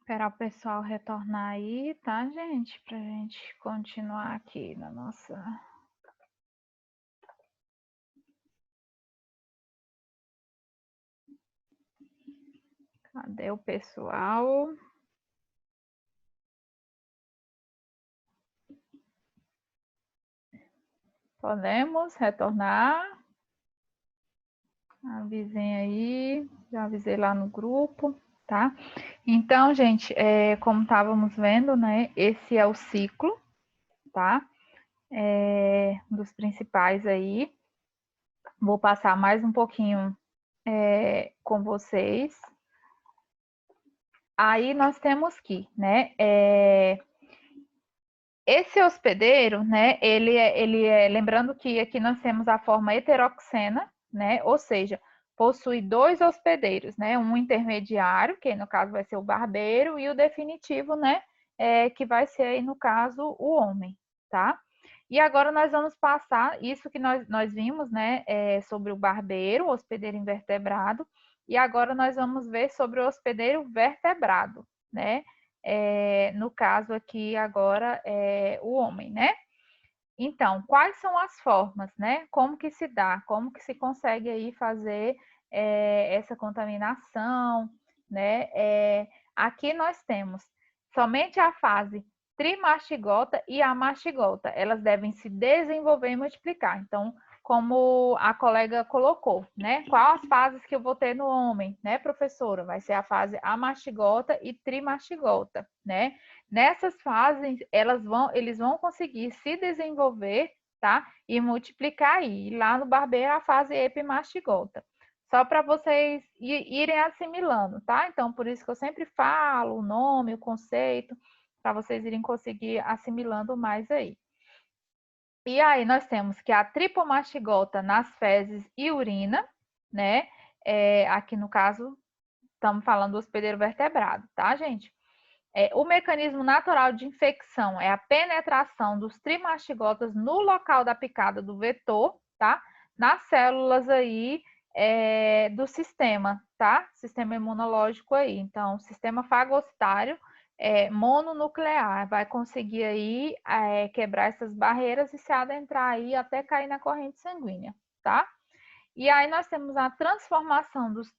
Esperar o pessoal retornar aí, tá, gente? Pra gente continuar aqui na nossa... Cadê o pessoal? Podemos retornar? Avisem aí, já avisei lá no grupo, tá? Então, gente, como estávamos vendo, né? Esse é o ciclo, tá? Dos principais aí. Vou passar mais um pouquinho com vocês. Aí nós temos que, né? Esse hospedeiro, né? Lembrando que aqui nós temos a forma heteroxena, né? Ou seja, possui dois hospedeiros, né? Um intermediário, que no caso vai ser o barbeiro, e o definitivo, né? Que vai ser aí, no caso, o homem, tá? E agora nós vamos passar isso que nós vimos, né? Sobre o barbeiro, o hospedeiro invertebrado, e agora nós vamos ver sobre o hospedeiro vertebrado, né? No caso aqui agora é o homem, né? Então, quais são as formas, né? Como que se dá, como que se consegue aí fazer essa contaminação, né? Aqui nós temos somente a fase trimastigota e amastigota, elas devem se desenvolver e multiplicar. Então, como a colega colocou, né? Quais as fases que eu vou ter no homem, né, professora? Vai ser a fase amastigota e trimastigota, né? Nessas fases, eles vão conseguir se desenvolver, tá? E multiplicar aí. E lá no barbeiro, a fase epimastigota. Só para vocês irem assimilando, tá? Então, por isso que eu sempre falo o nome, o conceito, para vocês irem conseguir assimilando mais aí. E aí nós temos que a tripomastigota nas fezes e urina, né? Aqui no caso, estamos falando do hospedeiro vertebrado, tá, gente? O mecanismo natural de infecção é a penetração dos trimastigotas no local da picada do vetor, tá? Nas células aí do sistema, tá? Sistema imunológico aí. Então, sistema fagocitário mononuclear vai conseguir aí quebrar essas barreiras e se adentrar aí até cair na corrente sanguínea, tá? E aí nós temos a transformação dos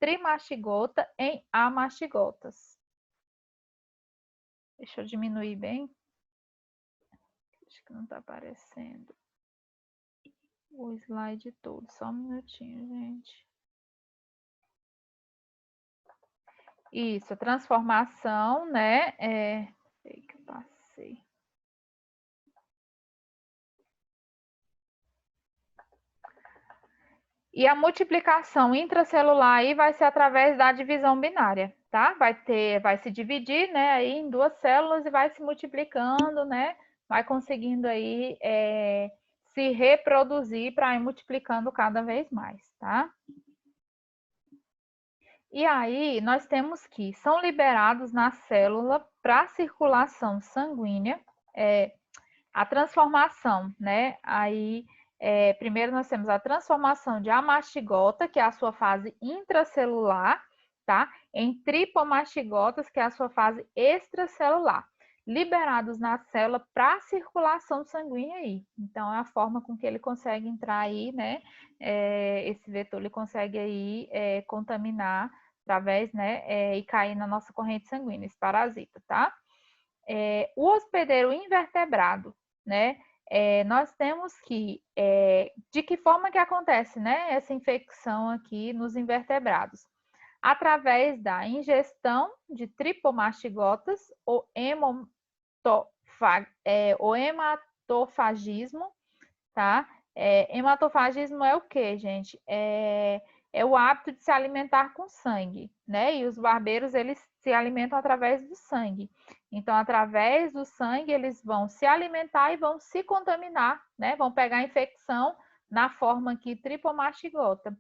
trimastigota em amastigotas. Deixa eu diminuir bem. Acho que não está aparecendo o slide todo. Só um minutinho, gente. Isso, a transformação, né? Sei que eu passei. E a multiplicação intracelular aí vai ser através da divisão binária, tá? Vai se dividir, né, aí em duas células e vai se multiplicando, né? Vai conseguindo aí se reproduzir para ir multiplicando cada vez mais, tá? E aí nós temos que são liberados na célula para circulação sanguínea a transformação, né? Aí primeiro nós temos a transformação de amastigota, que é a sua fase intracelular, tá? Em tripomastigotas, que é a sua fase extracelular, liberados na célula para circulação sanguínea aí. Então é a forma com que ele consegue entrar aí, né? Esse vetor ele consegue aí contaminar através, né? E cair na nossa corrente sanguínea, esse parasita, tá? O hospedeiro invertebrado, né? Nós temos que, de que forma que acontece, né? Essa infecção aqui nos invertebrados? Através da ingestão de tripomastigotas ou hematofagismo, tá? Hematofagismo é o que, gente? É o hábito de se alimentar com sangue, né? E os barbeiros, eles se alimentam através do sangue. Então, através do sangue, eles vão se alimentar e vão se contaminar, né? Vão pegar a infecção na forma aqui tripomastigota.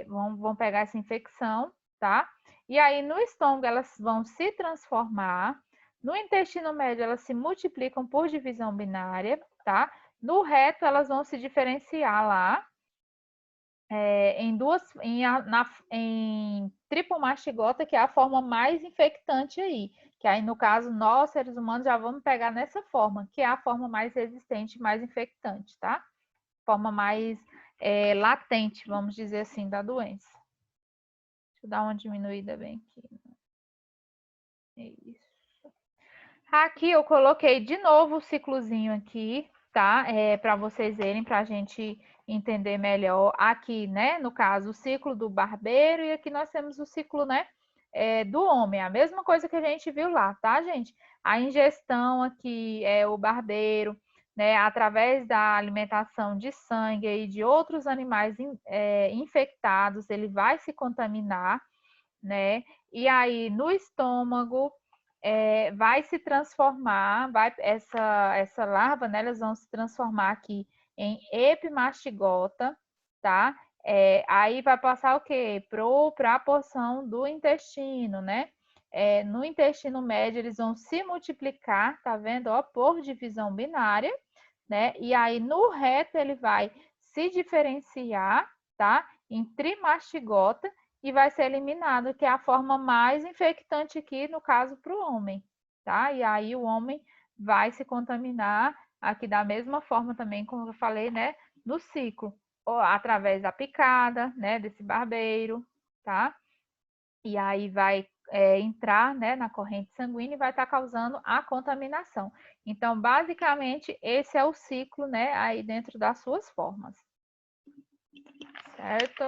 Vão pegar essa infecção, tá? E aí, no estômago, elas vão se transformar. No intestino médio, elas se multiplicam por divisão binária, tá? No reto, elas vão se diferenciar lá em tripomastigota, que é a forma mais infectante aí. Que aí, no caso, nós, seres humanos, já vamos pegar nessa forma, que é a forma mais resistente, mais infectante, tá? Forma mais latente, vamos dizer assim, da doença. Deixa eu dar uma diminuída bem aqui. Isso. Aqui eu coloquei de novo o ciclozinho aqui, tá? Para vocês verem, para a gente entender melhor. Aqui, né, no caso, o ciclo do barbeiro, e aqui nós temos o ciclo, né, do homem. A mesma coisa que a gente viu lá, tá, gente? A ingestão aqui é o barbeiro, né, através da alimentação de sangue e de outros animais infectados, ele vai se contaminar, né? E aí, no estômago, vai se transformar, essa larva, né, elas vão se transformar aqui em epimastigota, tá? Aí vai passar o quê? Para a porção do intestino, né? No intestino médio, eles vão se multiplicar, tá vendo? Ó, por divisão binária, né? E aí, no reto, ele vai se diferenciar, tá? Em trimastigota, e vai ser eliminado, que é a forma mais infectante aqui, no caso, para o homem, tá? E aí o homem vai se contaminar aqui da mesma forma também, como eu falei, né? No ciclo, ou através da picada, né? Desse barbeiro, tá? E aí vai entrar, né, na corrente sanguínea e vai estar causando a contaminação. Então, basicamente, esse é o ciclo, né, aí dentro das suas formas. Certo?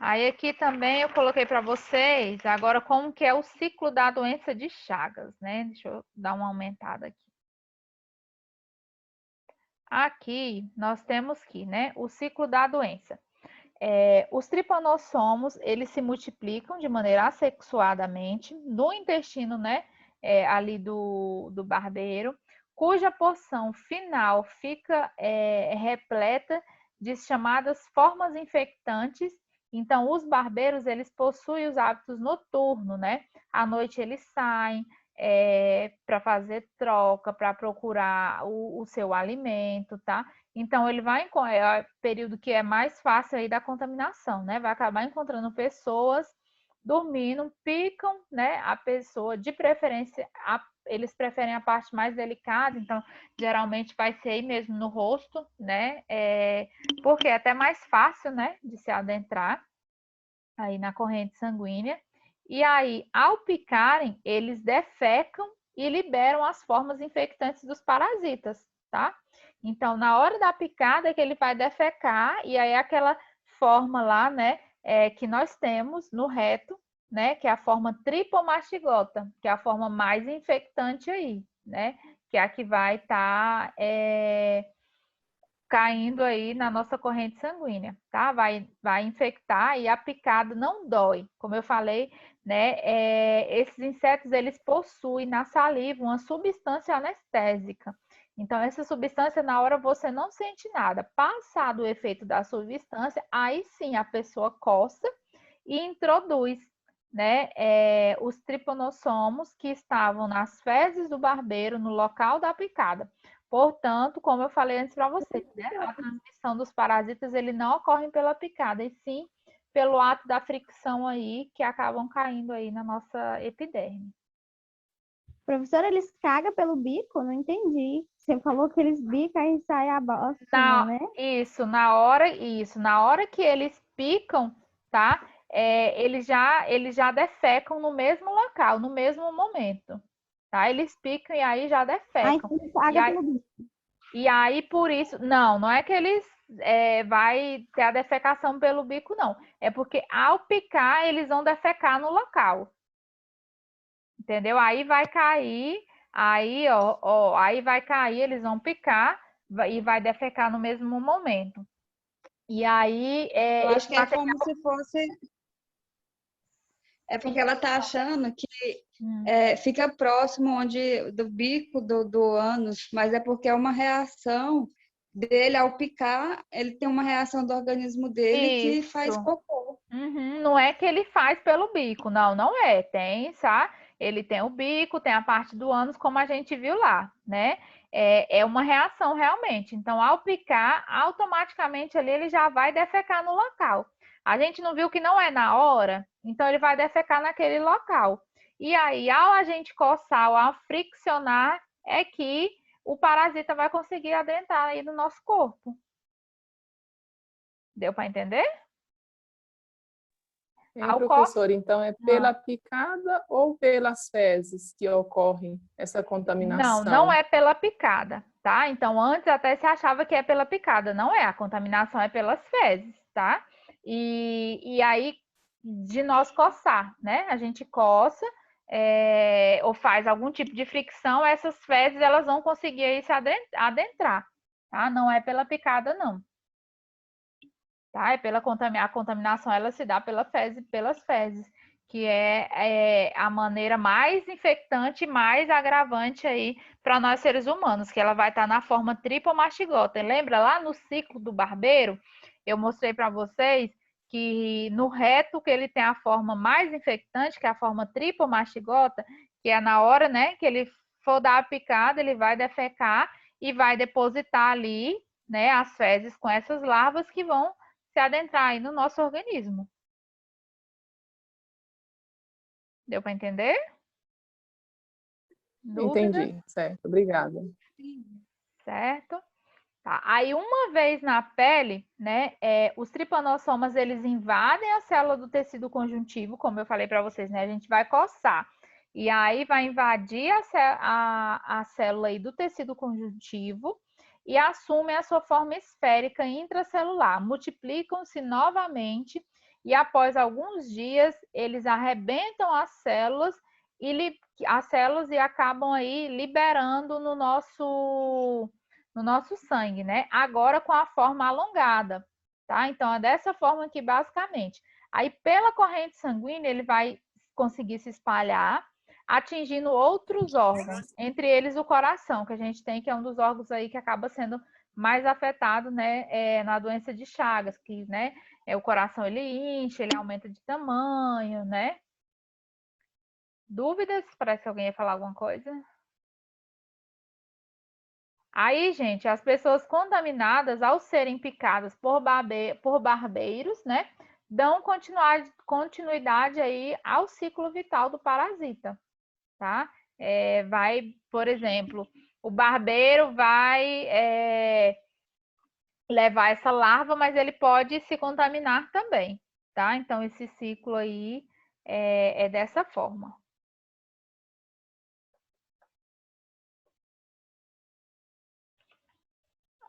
Aí aqui também eu coloquei para vocês agora como que é o ciclo da doença de Chagas, né? Deixa eu dar uma aumentada aqui. Aqui nós temos que, né, o ciclo da doença. Os tripanossomos, eles se multiplicam de maneira assexuadamente no intestino, né, ali do barbeiro, cuja porção final fica repleta de chamadas formas infectantes. Então, os barbeiros, eles possuem os hábitos noturnos, né? À noite eles saem para fazer troca, para procurar o seu alimento, tá? Então, ele vai é o período que é mais fácil aí da contaminação, né? Vai acabar encontrando pessoas dormindo, picam, né? A pessoa, de preferência, eles preferem a parte mais delicada, então, geralmente vai ser aí mesmo no rosto, né? Porque é até mais fácil, né? De se adentrar aí na corrente sanguínea. E aí, ao picarem, eles defecam e liberam as formas infectantes dos parasitas, tá? Então, na hora da picada é que ele vai defecar, e aí aquela forma lá, né, que nós temos no reto, né, que é a forma tripomastigota, que é a forma mais infectante aí, né, que é a que vai estar caindo aí na nossa corrente sanguínea, tá? Vai infectar e a picada não dói. Como eu falei, né? Esses insetos, eles possuem na saliva uma substância anestésica. Então, essa substância, na hora você não sente nada. Passado o efeito da substância, aí sim a pessoa coça e introduz, né, os tripanossomos que estavam nas fezes do barbeiro no local da picada. Portanto, como eu falei antes para vocês, né, a transmissão dos parasitas ele não ocorre pela picada, e sim pelo ato da fricção aí que acabam caindo aí na nossa epiderme. Professora, eles cagam pelo bico? Não entendi. Você falou que eles bicam e sai a bosta, né? Isso, na hora que eles picam, tá? Eles já defecam no mesmo local, no mesmo momento, tá? Eles picam e aí já defecam. Então caga pelo bico. E aí, por isso, não é que eles vai ter a defecação pelo bico, não. É porque ao picar, eles vão defecar no local. Entendeu? Aí vai cair, aí, ó, aí vai cair, eles vão picar e vai defecar no mesmo momento. E aí, eu acho que é como se fosse. É porque ela tá achando que fica próximo do bico do ânus, mas é porque é uma reação dele ao picar, ele tem uma reação do organismo dele que faz cocô. Não é que ele faz pelo bico, não é. Tem, sabe? ele tem o bico, tem a parte do ânus, como a gente viu lá, né? É uma reação realmente. Então, ao picar, automaticamente ali ele já vai defecar no local. A gente não viu que não é na hora, então ele vai defecar naquele local. E aí, ao a gente coçar ou ao friccionar, é que o parasita vai conseguir adentrar aí no nosso corpo. Deu para entender? Professor, então é pela picada ou pelas fezes que ocorre essa contaminação? Não é pela picada, tá? Então, antes até se achava que é pela picada. Não é, a contaminação é pelas fezes, tá? E aí, de nós coçar, né? A gente coça ou faz algum tipo de fricção, essas fezes elas vão conseguir aí se adentrar, tá? Não é pela picada, não. Tá? A contaminação ela se dá pelas fezes, que é a maneira mais infectante, mais agravante aí para nós seres humanos, que ela vai estar na forma tripomastigota. Lembra lá no ciclo do barbeiro? Eu mostrei para vocês que no reto que ele tem a forma mais infectante, que é a forma tripomastigota, que é na hora, né, que ele for dar a picada, ele vai defecar e vai depositar ali, né, as fezes com essas larvas que vão se adentrar aí no nosso organismo. Deu para entender? Dúvida? Entendi, certo, obrigada. Certo? Tá. Aí, uma vez na pele, né, os tripanossomas, eles invadem a célula do tecido conjuntivo, como eu falei para vocês, né, a gente vai coçar. E aí vai invadir a célula aí do tecido conjuntivo e assumem a sua forma esférica intracelular, multiplicam-se novamente e após alguns dias eles arrebentam as células e acabam aí liberando no nosso sangue, né? Agora com a forma alongada, tá? Então é dessa forma que basicamente. Aí pela corrente sanguínea ele vai conseguir se espalhar, atingindo outros órgãos, entre eles o coração, que a gente tem, que é um dos órgãos aí que acaba sendo mais afetado, né, na doença de Chagas, que, né, o coração ele incha, ele aumenta de tamanho, né? Dúvidas? Parece que alguém ia falar alguma coisa. Aí, gente, as pessoas contaminadas, ao serem picadas por barbeiros, né, dão continuidade aí ao ciclo vital do parasita, tá? Vai, por exemplo, o barbeiro vai levar essa larva, mas ele pode se contaminar também, tá? Então, esse ciclo aí é dessa forma.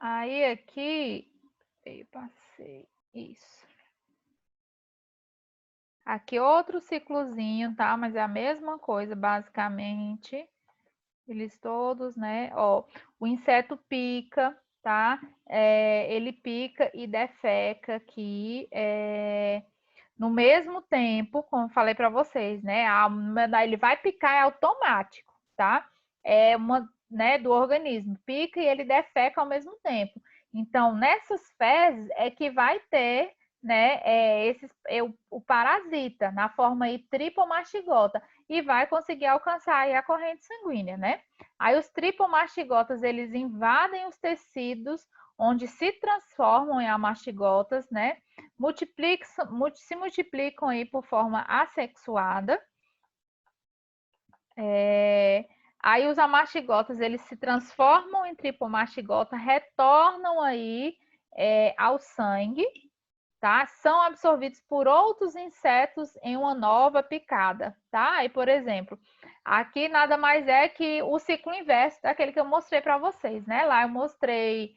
Aí, aqui, eu passei isso. Aqui outro ciclozinho, tá? Mas é a mesma coisa, basicamente. Eles todos, né? Ó, o inseto pica, tá? Ele pica e defeca aqui no mesmo tempo, como falei para vocês, né? Ele vai picar é automático, tá? É uma, né, do organismo. Pica e ele defeca ao mesmo tempo. Então, nessas fezes é que vai ter, né, o parasita na forma aí tripomastigota e vai conseguir alcançar aí a corrente sanguínea, né? Aí os tripomastigotas, eles invadem os tecidos onde se transformam em amastigotas, né? Se multiplicam aí por forma assexuada. Aí os amastigotas, eles se transformam em tripomastigota, retornam aí ao sangue, tá? São absorvidos por outros insetos em uma nova picada, tá? Aí, por exemplo, aqui nada mais é que o ciclo inverso daquele que eu mostrei para vocês, né? Lá eu mostrei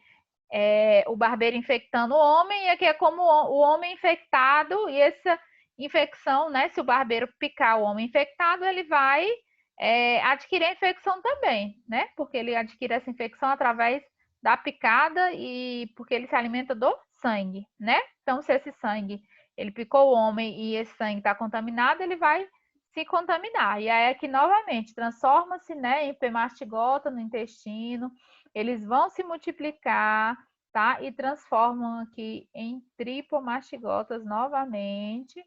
o barbeiro infectando o homem, e aqui é como o homem infectado, e essa infecção, né? Se o barbeiro picar o homem infectado, ele vai adquirir a infecção também, né? Porque ele adquire essa infecção através da picada e porque ele se alimenta do sangue, né? Então, se esse sangue ele picou o homem e esse sangue está contaminado, ele vai se contaminar. E aí aqui novamente transforma-se, né, em pemastigota no intestino. Eles vão se multiplicar, tá? E transformam aqui em tripomastigotas novamente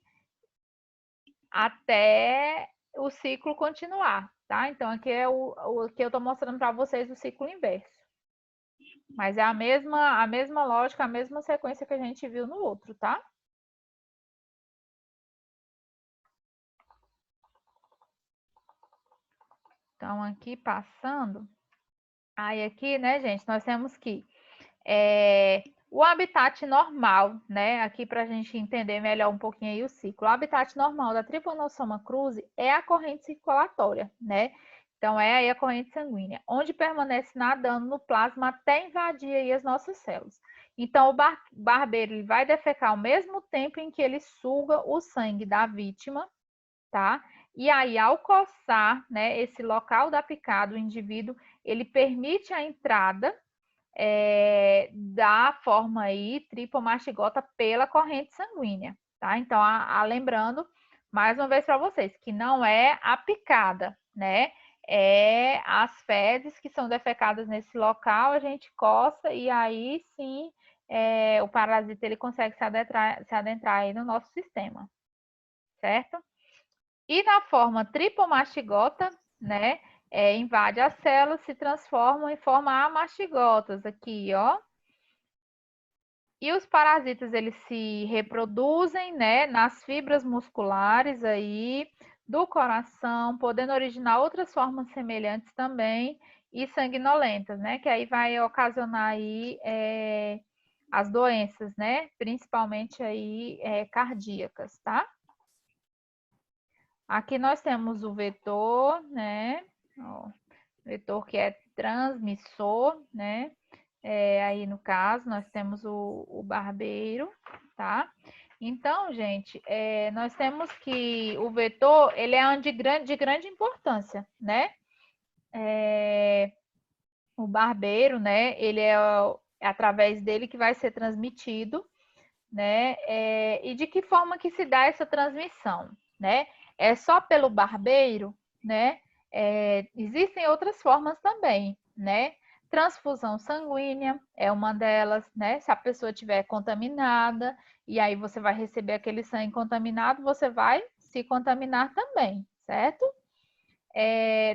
até o ciclo continuar, tá? Então, aqui é o que eu estou mostrando para vocês o ciclo inverso. Mas é a mesma lógica, a mesma sequência que a gente viu no outro, tá? Então, aqui passando. Aí aqui, né, gente, nós temos que o habitat normal, né? Aqui para a gente entender melhor um pouquinho aí o ciclo. O habitat normal da Trypanosoma cruzi é a corrente circulatória, né? Então, é aí a corrente sanguínea, onde permanece nadando no plasma até invadir aí as nossas células. Então, o barbeiro ele vai defecar ao mesmo tempo em que ele suga o sangue da vítima, tá? E aí, ao coçar, né, esse local da picada, o indivíduo, ele permite a entrada da forma aí tripomastigota pela corrente sanguínea, tá? Então, lembrando, mais uma vez para vocês, que não é a picada, né? É as fezes que são defecadas nesse local, a gente coça e aí sim o parasita ele consegue se adentrar aí no nosso sistema, certo? E na forma tripomastigota, né? Invade as células, se transformam em forma amastigotas aqui, ó. E os parasitas, eles se reproduzem, né, nas fibras musculares aí do coração, podendo originar outras formas semelhantes também e sanguinolentas, né, que aí vai ocasionar aí as doenças, né, principalmente aí cardíacas, tá? Aqui nós temos o vetor, né, ó, vetor que é transmissor, né, aí no caso, nós temos o barbeiro, tá? Então, gente, nós temos que o vetor, ele é de grande importância, né? O barbeiro, né? Ele é através dele que vai ser transmitido, né? E de que forma que se dá essa transmissão, né? É só pelo barbeiro, né? Existem outras formas também, né? Transfusão sanguínea é uma delas, né? Se a pessoa estiver contaminada e aí você vai receber aquele sangue contaminado, você vai se contaminar também, certo?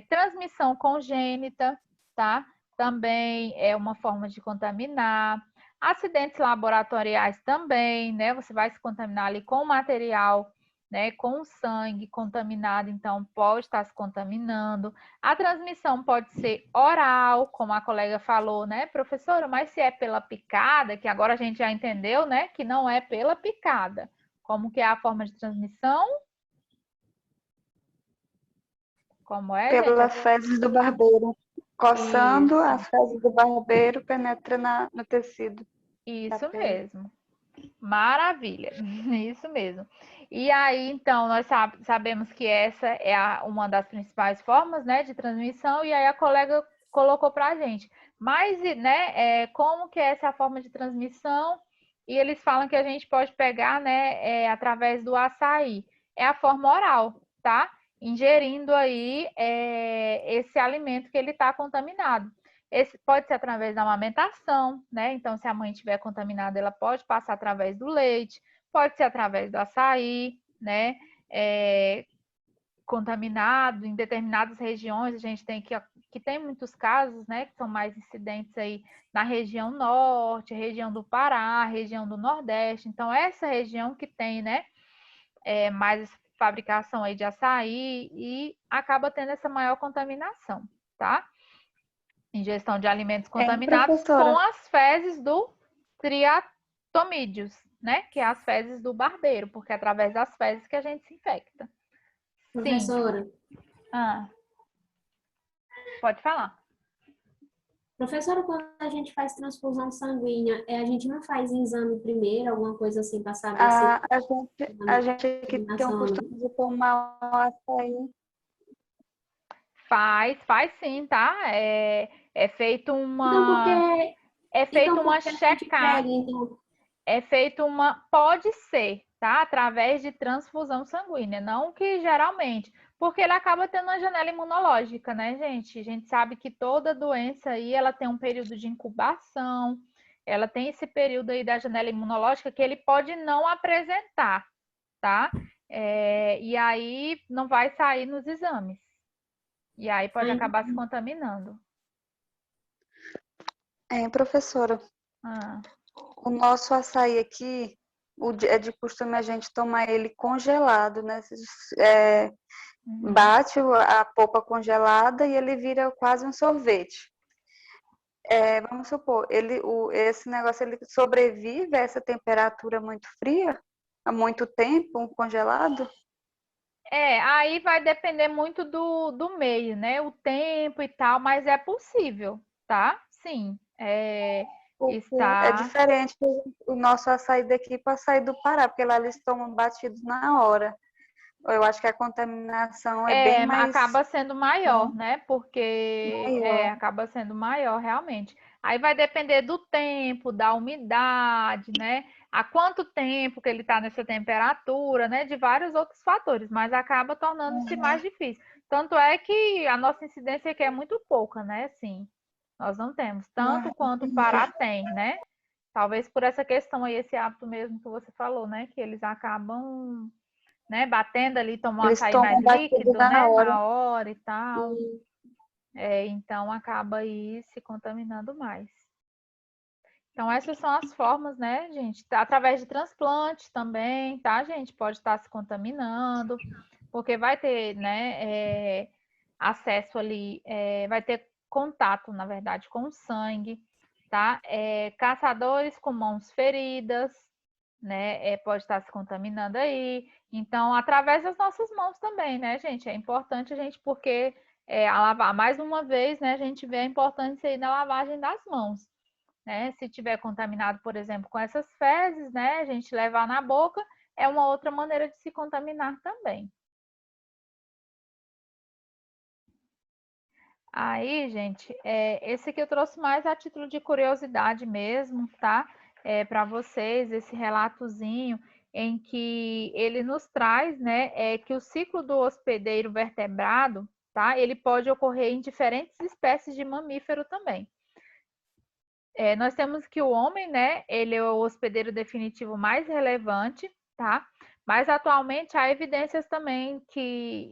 Transmissão congênita, tá? Também é uma forma de contaminar. Acidentes laboratoriais também, né? Você vai se contaminar ali com o material, né? Com o sangue contaminado, então pode estar se contaminando. A transmissão pode ser oral, como a colega falou, né, professora? Mas se é pela picada, que agora a gente já entendeu, né? Que não é pela picada. Como que é a forma de transmissão? Como é, Pelas gente? fezes do barbeiro. Coçando, Isso. as fezes do barbeiro penetra no tecido. Isso mesmo. Maravilha. Isso mesmo. E aí, então, nós sabemos que essa é uma das principais formas, né, de transmissão, e aí a colega colocou para a gente. Mas, né, como que é essa forma de transmissão? E eles falam que a gente pode pegar, né, através do açaí. É a forma oral, tá? Ingerindo aí esse alimento que ele está contaminado. Esse pode ser através da amamentação, né? Então, se a mãe estiver contaminada, ela pode passar através do leite, pode ser através do açaí, né? Contaminado em determinadas regiões, a gente tem que tem muitos casos, né? Que são mais incidentes aí na região norte, região do Pará, região do Nordeste. Então, essa região que tem, né? Mais fabricação aí de açaí e acaba tendo essa maior contaminação, tá? Ingestão de alimentos contaminados com as fezes do triatomídeos, né? Que é as fezes do barbeiro, porque é através das fezes que a gente se infecta. Professora. Sim. Pode falar. Professora, quando a gente faz transfusão sanguínea, a gente não faz exame primeiro, alguma coisa assim, para saber se... A gente aqui tem o costume de tomar o açaí. Faz sim, tá? É feito uma... Então, porque... É feito uma checagem. Então... É feito uma... Pode ser, tá? Através de transfusão sanguínea. Não que geralmente... Porque ele acaba tendo uma janela imunológica, né, gente? A gente sabe que toda doença aí, ela tem um período de incubação. Ela tem esse período aí da janela imunológica que ele pode não apresentar, tá? E aí não vai sair nos exames. E aí pode acabar se contaminando. Professora, Ah, o nosso açaí aqui, é de costume a gente tomar ele congelado, né? Bate a polpa congelada e ele vira quase um sorvete. Vamos supor, esse negócio ele sobrevive a essa temperatura muito fria? Há muito tempo, um congelado? aí vai depender muito do meio, né? O tempo e tal, mas é possível, tá? Sim. Porque é Está. diferente o nosso açaí daqui para açaí do Pará, porque lá eles tomam batido na hora. Eu acho que a contaminação é bem mais Acaba sendo maior, né? Porque maior. acaba sendo maior, realmente. Aí vai depender do tempo, da umidade, né? Há quanto tempo que ele está nessa temperatura, né? De vários outros fatores, mas acaba tornando-se mais difícil. Tanto é que a nossa incidência aqui é muito pouca, né? Sim, nós não temos tanto quanto o Pará tem, né? Talvez por essa questão aí, esse hábito mesmo que você falou, né? Que eles acabam, né, batendo ali, tomam um Eles açaí mais tomam batido líquido, na né, hora. na hora e tal. Então acaba aí se contaminando mais. Então essas são as formas, né, gente? Através de transplante também, tá, gente? Pode estar se contaminando, porque vai ter, né, acesso ali, vai ter contato, na verdade, com o sangue, tá? Caçadores com mãos feridas, né, pode estar se contaminando aí. Então, através das nossas mãos também, né, gente? É importante a gente, porque a lavar, mais uma vez, né, a gente vê a importância aí da lavagem das mãos, né? Se tiver contaminado, por exemplo, com essas fezes, né, a gente levar na boca é uma outra maneira de se contaminar também. Aí, gente, esse aqui eu trouxe mais a título de curiosidade mesmo, tá? Para vocês, esse relatozinho em que ele nos traz, né, que o ciclo do hospedeiro vertebrado, tá? Ele pode ocorrer em diferentes espécies de mamífero também. Nós temos que o homem, né, ele é o hospedeiro definitivo mais relevante, tá? Mas atualmente há evidências também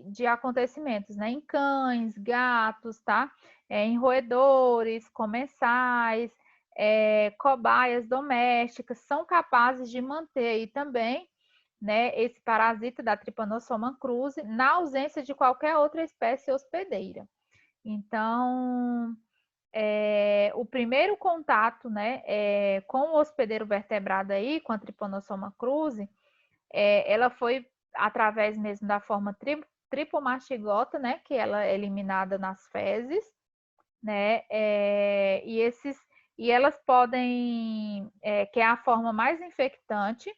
de acontecimentos, né, em cães, gatos, tá? Em roedores, comensais, cobaias domésticas, são capazes de manter aí também, né, esse parasita da Trypanosoma cruzi na ausência de qualquer outra espécie hospedeira. Então, o primeiro contato, né, com o hospedeiro vertebrado aí, com a Trypanosoma cruzi, ela foi através mesmo da forma tripomastigota, né, que ela é eliminada nas fezes, né, e elas podem, que é a forma mais infectante,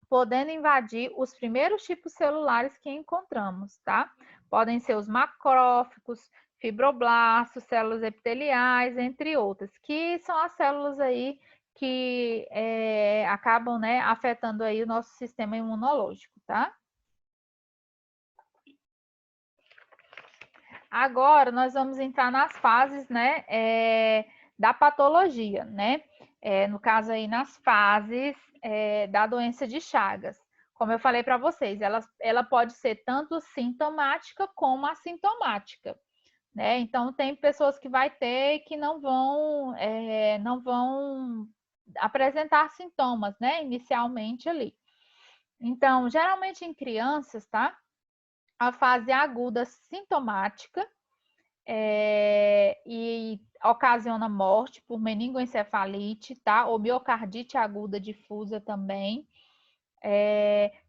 podendo invadir os primeiros tipos celulares que encontramos, tá? Podem ser os macrófagos, fibroblastos, células epiteliais, entre outras, que são as células aí que acabam, né, afetando aí o nosso sistema imunológico, tá? Agora nós vamos entrar nas fases, né, da patologia, né? No caso aí nas fases da doença de Chagas. Como eu falei para vocês, ela pode ser tanto sintomática como assintomática, né? Então tem pessoas que vai ter que não vão apresentar sintomas, né? Inicialmente ali. Então, geralmente em crianças, tá? A fase aguda sintomática e ocasiona morte por meningoencefalite, tá? Ou miocardite aguda difusa também.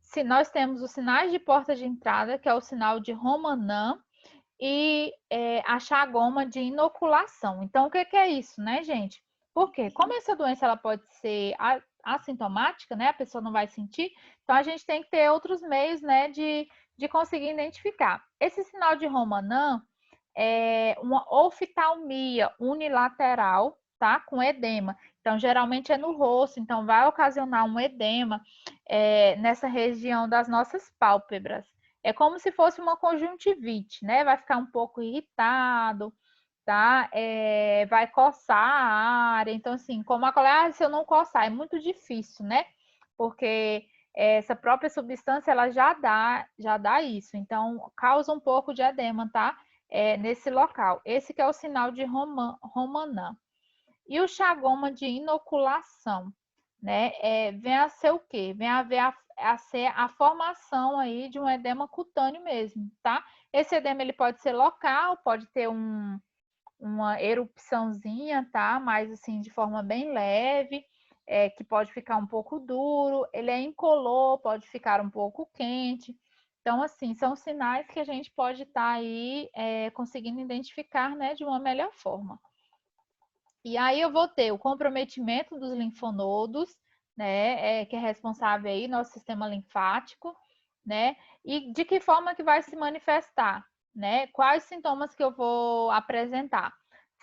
Se nós temos os sinais de porta de entrada, que é o sinal de Romann e a chagoma de inoculação. Então, o que é isso, né, gente? Porque como essa doença ela pode ser assintomática, né? A pessoa não vai sentir, então a gente tem que ter outros meios, né, de conseguir identificar. Esse sinal de Romann é uma oftalmia unilateral, tá? Com edema. Então, geralmente é no rosto, então vai ocasionar um edema nessa região das nossas pálpebras. É como se fosse uma conjuntivite, né? Vai ficar um pouco irritado, tá? Vai coçar a área. Então, assim, como a colega, se eu não coçar, é muito difícil, né? Porque essa própria substância, ela já dá isso. Então, causa um pouco de edema, tá? Nesse local. Esse que é o sinal de Romanã. E o chagoma de inoculação, né? Vem a ser o quê? Vem a ser a formação aí de um edema cutâneo mesmo, tá? Esse edema ele pode ser local, pode ter uma erupçãozinha, tá? Mas assim, de forma bem leve, que pode ficar um pouco duro, ele é incolor, pode ficar um pouco quente. Então, assim, são sinais que a gente pode estar aí conseguindo identificar, né, de uma melhor forma. E aí eu vou ter o comprometimento dos linfonodos, né, que é responsável aí nosso sistema linfático, né? E de que forma que vai se manifestar, né? Quais sintomas que eu vou apresentar?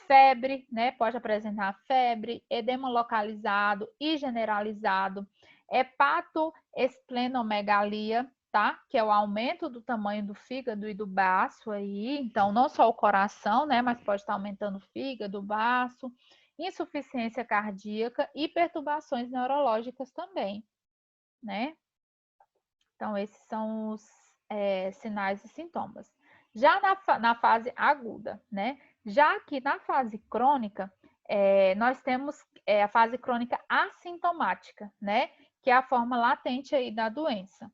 Febre, né? Pode apresentar febre, edema localizado e generalizado, hepatoesplenomegalia, tá? Que é o aumento do tamanho do fígado e do baço aí. Então, não só o coração, né? Mas pode estar aumentando o fígado, o baço, insuficiência cardíaca e perturbações neurológicas também, né? Então, esses são os sinais e sintomas. Já na fase aguda, né? Já que na fase crônica, nós temos a fase crônica assintomática, né? Que é a forma latente aí da doença,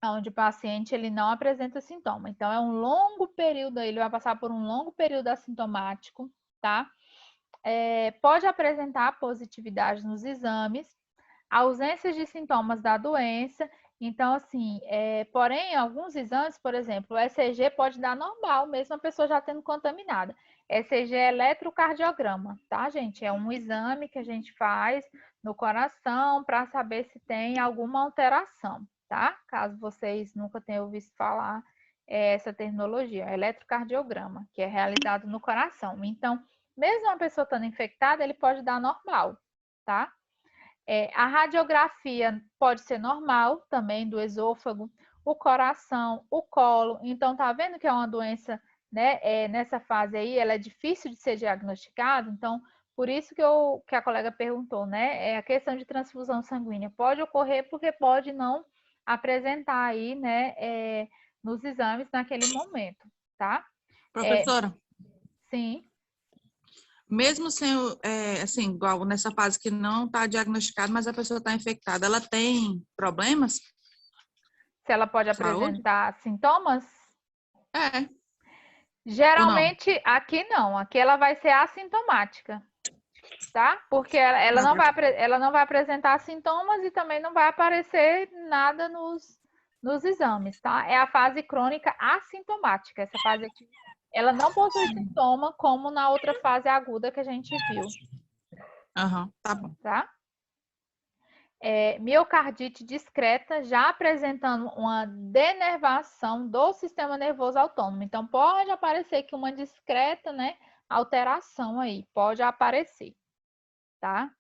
onde o paciente ele não apresenta sintoma. Então, é um longo período, ele vai passar por um longo período assintomático, tá? Pode apresentar positividade nos exames, ausência de sintomas da doença. Então, assim, porém, alguns exames, por exemplo, o ECG pode dar normal, mesmo a pessoa já tendo contaminada. ECG é eletrocardiograma, tá, gente? É um exame que a gente faz no coração para saber se tem alguma alteração, tá? Caso vocês nunca tenham ouvido falar essa terminologia, eletrocardiograma, que é realizado no coração. Então, mesmo uma pessoa estando infectada, ele pode dar normal, tá? A radiografia pode ser normal também do esôfago, o coração, o colo. Então, tá vendo que é uma doença, né? Nessa fase aí, ela é difícil de ser diagnosticada. Então, por isso que a colega perguntou, né? A questão de transfusão sanguínea pode ocorrer porque pode não apresentar aí, né? Nos exames naquele momento, tá? Professora, Sim. mesmo sem, assim, igual nessa fase que não está diagnosticada, mas a pessoa está infectada, ela tem problemas? Se ela pode Saúde? apresentar sintomas? É. Geralmente, aqui não. Aqui ela vai ser assintomática, tá? Porque ela não vai apresentar sintomas e também não vai aparecer nada nos exames, tá? É a fase crônica assintomática. Essa fase aqui, ela não possui sintoma, como na outra fase aguda que a gente viu, Aham, tá bom. tá? Miocardite discreta, já apresentando uma denervação do sistema nervoso autônomo. Então, pode aparecer aqui uma discreta, né, alteração aí, pode aparecer, tá?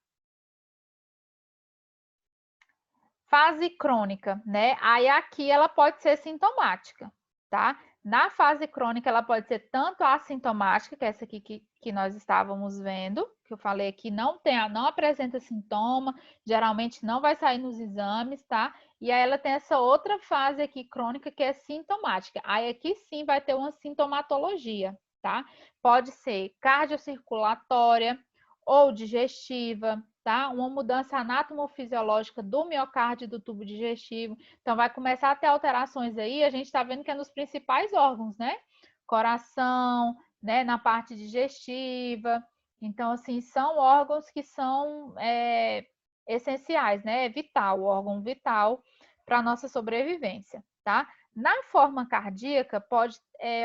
Fase crônica, né? Aí aqui ela pode ser sintomática, tá? Na fase crônica, ela pode ser tanto assintomática, que é essa aqui que nós estávamos vendo, que eu falei aqui, não apresenta sintoma, geralmente não vai sair nos exames, tá? E aí ela tem essa outra fase aqui crônica, que é sintomática. Aí aqui sim vai ter uma sintomatologia, tá? Pode ser cardiocirculatória ou digestiva, tá? Uma mudança anatomofisiológica do miocárdio e do tubo digestivo. Então, vai começar a ter alterações aí. A gente está vendo que é nos principais órgãos, né? Coração, né? Na parte digestiva. Então, assim, são órgãos que são essenciais, né? É vital, o órgão vital para a nossa sobrevivência, tá? Na forma cardíaca, pode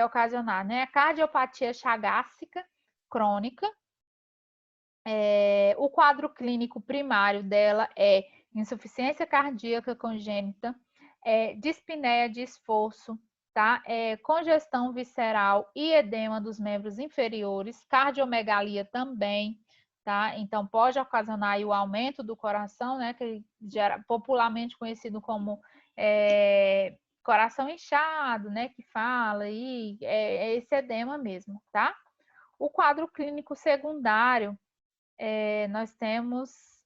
ocasionar, né? A cardiopatia chagásica crônica. O quadro clínico primário dela é insuficiência cardíaca congênita, dispneia de esforço, tá? Congestão visceral e edema dos membros inferiores, cardiomegalia também, tá? Então, pode ocasionar aí o aumento do coração, né? Que gera, popularmente conhecido como coração inchado, né? Que fala aí, é esse edema mesmo, tá? O quadro clínico secundário, nós temos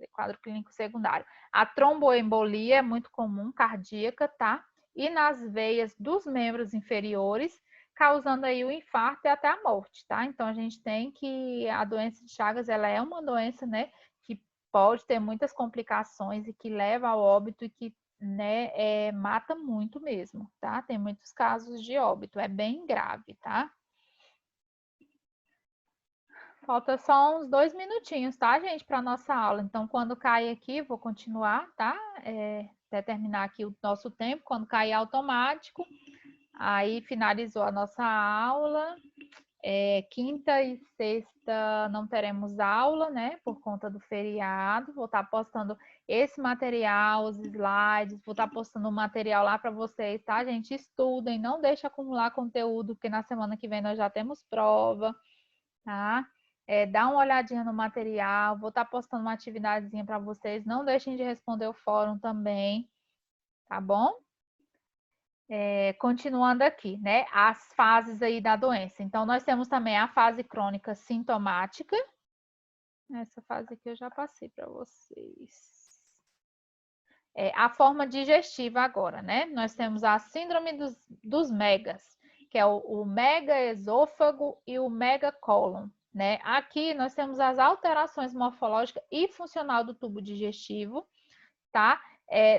quadro clínico secundário. A tromboembolia é muito comum, cardíaca, tá? E nas veias dos membros inferiores, causando aí o infarto e até a morte, tá? Então, a gente tem que a doença de Chagas, ela é uma doença, né, que pode ter muitas complicações e que leva ao óbito e que, né, mata muito mesmo, tá? Tem muitos casos de óbito, é bem grave, tá? Falta só uns 2 minutinhos, tá, gente, para nossa aula. Então, quando cair aqui, vou continuar, tá? Até terminar aqui o nosso tempo. Quando cair automático, aí finalizou a nossa aula. Quinta e sexta não teremos aula, né? Por conta do feriado. Vou estar postando esse material, os slides, vou estar postando o material lá para vocês, tá, gente? Estudem, não deixe acumular conteúdo, porque na semana que vem nós já temos prova, tá? Dá uma olhadinha no material, vou estar postando uma atividadezinha para vocês. Não deixem de responder o fórum também, tá bom? Continuando aqui, né? As fases aí da doença. Então, nós temos também a fase crônica sintomática. Essa fase aqui eu já passei para vocês. A forma digestiva agora, né? Nós temos a síndrome dos megas, que é o megaesôfago e o megacólon. Né? Aqui nós temos as alterações morfológicas e funcional do tubo digestivo, tá?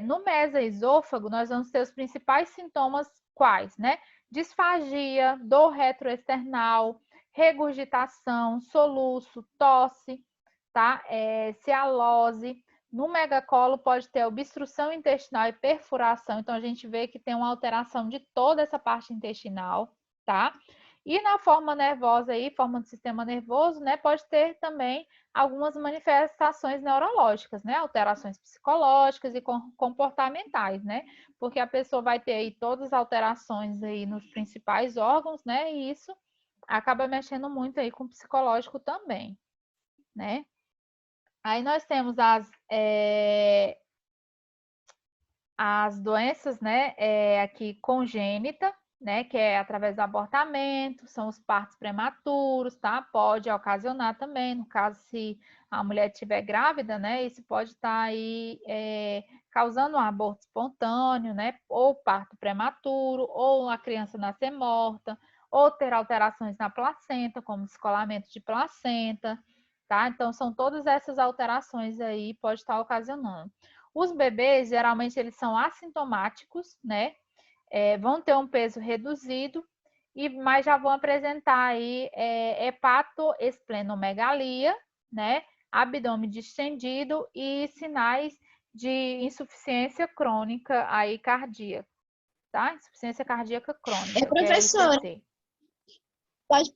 No mesoesôfago, nós vamos ter os principais sintomas quais, né? Disfagia, dor retroesternal, regurgitação, soluço, tosse, tá? Cialose. No megacolo pode ter obstrução intestinal e perfuração, então a gente vê que tem uma alteração de toda essa parte intestinal, tá? E na forma nervosa aí, forma do sistema nervoso, né, pode ter também algumas manifestações neurológicas, né, alterações psicológicas e comportamentais, né, porque a pessoa vai ter aí todas as alterações aí nos principais órgãos, né, e isso acaba mexendo muito aí com o psicológico também, né. Aí nós temos as doenças, né, aqui congênita, né, que é através do abortamento, são os partos prematuros, tá? Pode ocasionar também, no caso, se a mulher estiver grávida, né, isso pode estar aí causando um aborto espontâneo, né, ou parto prematuro, ou a criança nascer morta, ou ter alterações na placenta, como descolamento de placenta, tá? Então, são todas essas alterações aí, pode estar ocasionando. Os bebês, geralmente, eles são assintomáticos, né? Vão ter um peso reduzido, mas já vão apresentar aí hepatoesplenomegalia, né? Abdômen distendido e sinais de insuficiência crônica aí cardíaca, tá? Insuficiência cardíaca crônica, Professora, que é o ICC. pode